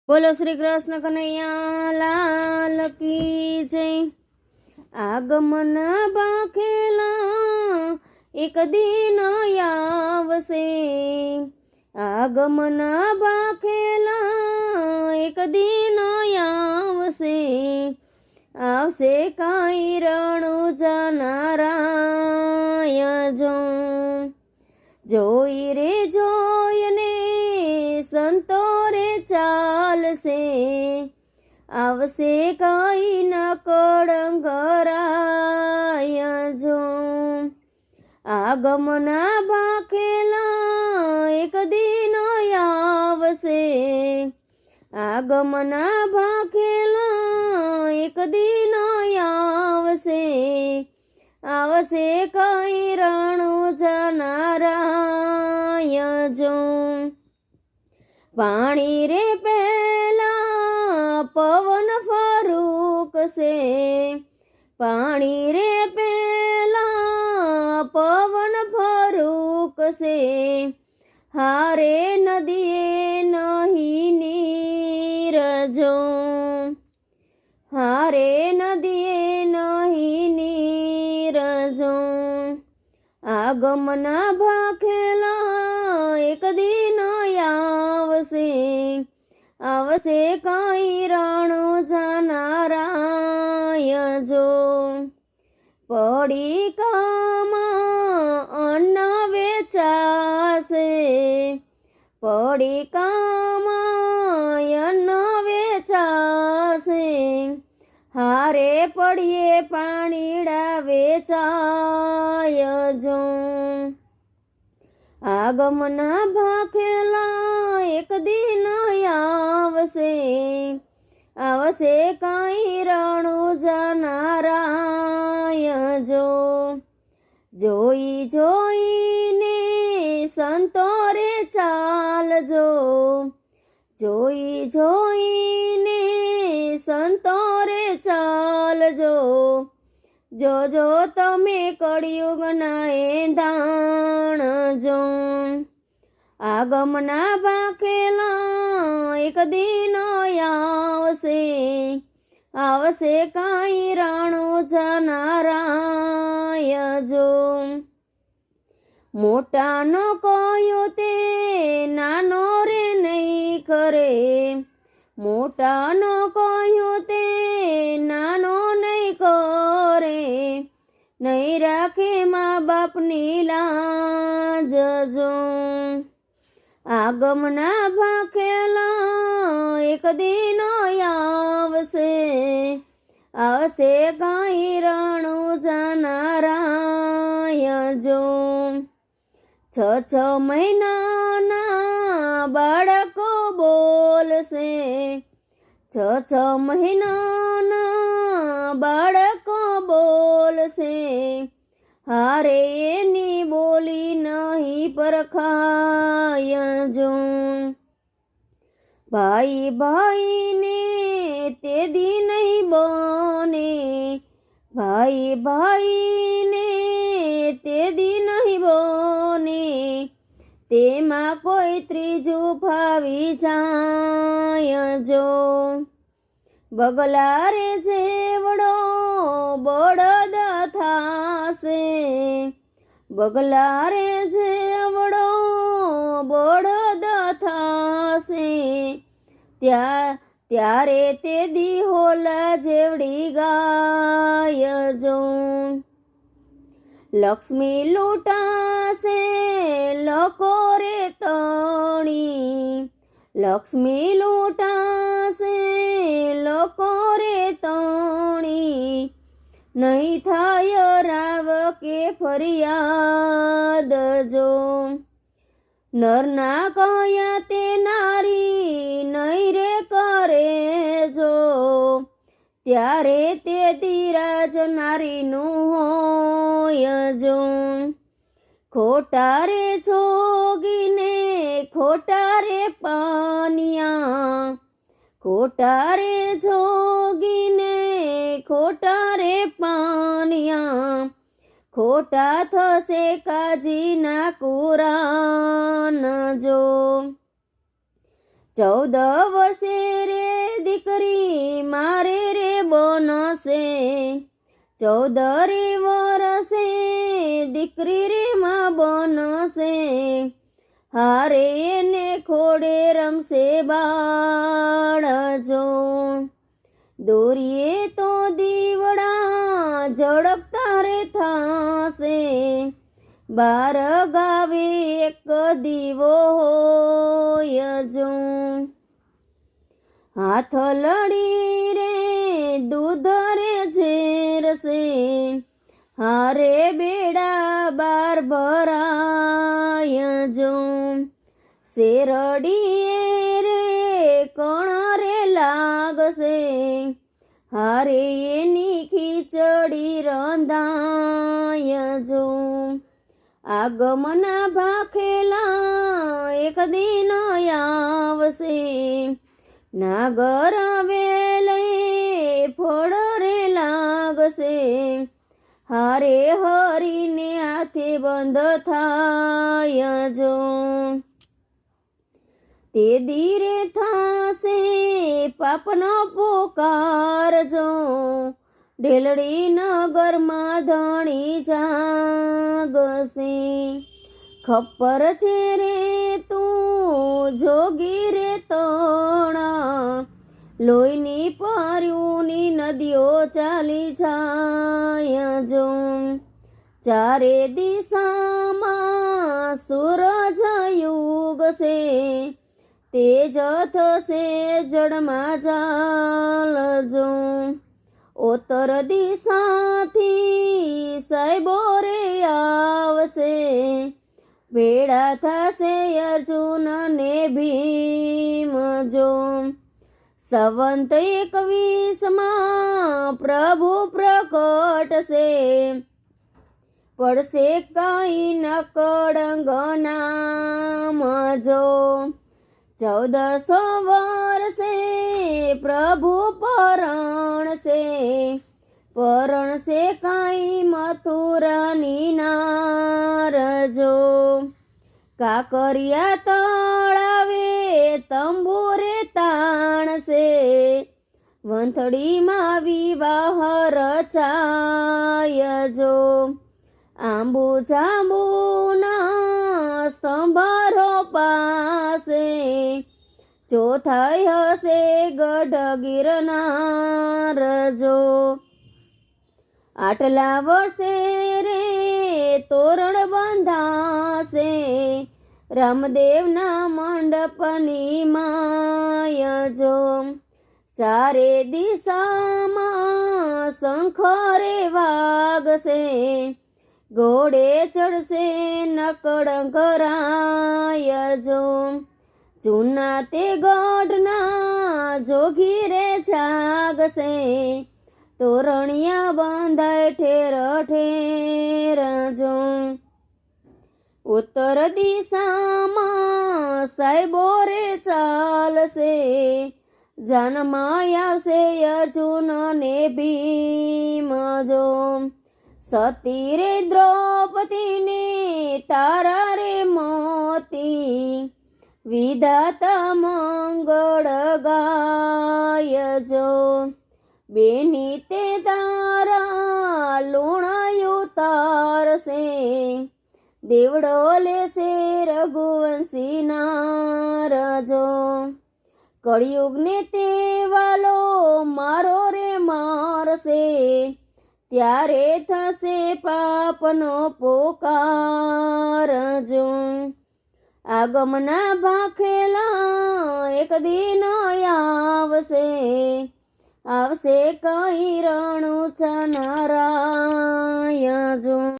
બોલો શ્રી કૃષ્ણ કનૈયા લાલ કી જય। આગમન બાખેલા એક દિન આવશે, આગમન બાખેલા એક દિન આવશે, આવશે કાંઈ રણુજા નારાય જો। જોઈ રે જોઈને સંતો રે ચાલશે, આવશે કાંઈ ન કળંગરાય જો। આગમના ભાખેલા એક દિન આવશે, આગમના ભાખેલા એક દિન આવશે, આવશે કાંઈ રણુજા નારાય જો। પાણી રે પહેલા પવન ફરૂકશે, પાણી રે પહેલા પવન ફરૂકશે, હારે નદીએ નહીં નીર જો, હારે નદીએ નહીં નીર જો। આગમના ભાખેલા એક દિન આવશે, આવશે કાંઈ રણુજા નારાય જો। પડીકામાં અન્ન વેચાશે, પડીકામાં અન્ન વેચાશે, હારે પડીએ પાણીડા વેચાય જો। આગમના ભાખેલા એક દિન આવશે, આવશે કાંઈ રણુજા નારાય જો। જોઈ જોઈને સંતો રે ચાલજો, જોઈ જોઈને સંતો રે ચાલજો, જોજો તમે કળિયુગના એંધાણ જો। આગમના ભાખેલા એક દિન આવશે, આવશે કાંઈ રણુજા નારાય જો। મોટાનો કહ્યું તે નાનો રે નહીં કરે, મોટાનો કહ્યું તે નાનો નહીં કરે, નહીં રાખે મા બાપની લાજ જો। આગમના ભાખેલા એક દિન આવશે, આવશે કાંઈ રણુજા નારાય જો। 6 મહિનાના બાળકો બોલશે, 6 મહિનાના બાળકો બોલશે, હારે એની બોલી નહીં પરખાય જો। ભાઈ ભાઈને તે દી નહીં બને, ભાઈ ભાઈને તે દી નહીં બને, તેમાં કોઈ ત્રીજું ફાવી જાય જો। બગલા રે જેવડો બળદ થાશે, બગલા રે જેવડો બળદ થાશે, ત્યારે તે દી હોલા જેવડી ગાય જો। લક્ષ્મી લૂંટાશે લોકો રે તણી, લક્ષ્મી લૂંટાશે લોકો રે તણી, નહીં થાય રાવ કે ફરિયાદ જો। નરના કહ્યા તે નારી નહીં રે કરે જો, ત્યારે તે ધીરાજ નારીનું હોય જો। ખોટા રે જોગીને ખોટા રે પાનિયા, ખોટા રે જોગીને ખોટા રે પાનિયા, ખોટા થશે કાજીના કુરાન જો। 14 વર્ષે 14 વરસે દીકરી રે માં બનશે, હારે એને ખોડે રમશે બાળ જો. દોરીએ તો દીવડા ઝળકતા રે થાશે, 12 ગાવે એક દીવો હોય જો. હાથ લડી રે દૂધ રે ઝેરશે, હારે બેડા 12 ભરાય જો. શેરડીએ રે કણ રે લાગશે, હારે એની ખીચડી રંધાય જો. આગમના ભાખેલા એક દિન આવશે, નાગર વેલે ફળ રે લાગશે, હારે હરીને હાથે બંધ થાય જો. તે દીરે થાશે પાપનો પોકાર જો, ઢેલડી નગરમાં ધણી જાગશે. ખપ્પર છે રે તું જોગી રે તણા, લોહીની પર્યુની નદીઓ ચાલી જાય જો. ચારે દિશામાં સૂરજ યુગશે, તેજ થશે જળમાં ચાલજો. ઉત્તર દિશાથી સાહેબો રે આવશે, ભેળા થશે અર્જુન ને ભીમ જો. સંવંત 21માં પ્રભુ પ્રકટશે, પડશે કઈ ન કળંગ નામ જો. 1400 વર્ષે પ્રભુ પરણશે, પરણશે કાંઈ મથુરાની નાર જો. કાકરિયા તળાવે તંબુરે તાણશે, વંથડીમાં વિવાહ રચાય જો. આંબુ જાંબુના સ્તંભરો પાસે, ચોથાઈ હશે ગઢ ગિરનાર જો. આટલા વર્ષે રે તોરણ બંધાશે, રામદેવના મંડપની માય જો. ચારે દિશામાં શંખ રે વાગશે, ઘોડે ચડશે નકળંગ રાય જો. જૂના તે ગઢના જોગી રે જાગશે, તોરણિયા બંધાય ઠેર ઠેર જો. ઉત્તર દિશામાં સાહેબો રે ચાલશે, જાનમાં આવશે અર્જુન ને ભીમ જો. સતી રે દ્રૌપદીને તારા રે મોતી, વિધાતા મંગળ ગાય જો. બેની તે તારા લુણાયું તારશે, દેવડો લેશે રઘુવંશી નાર જો. કળિયુગને તે વાલો મારો રે મારશે, ત્યારે થશે પાપનો પોકાર જો. આગમના ભાખેલા એક દિન આવશે, આવશે કઈ રણું ચનારાય જો.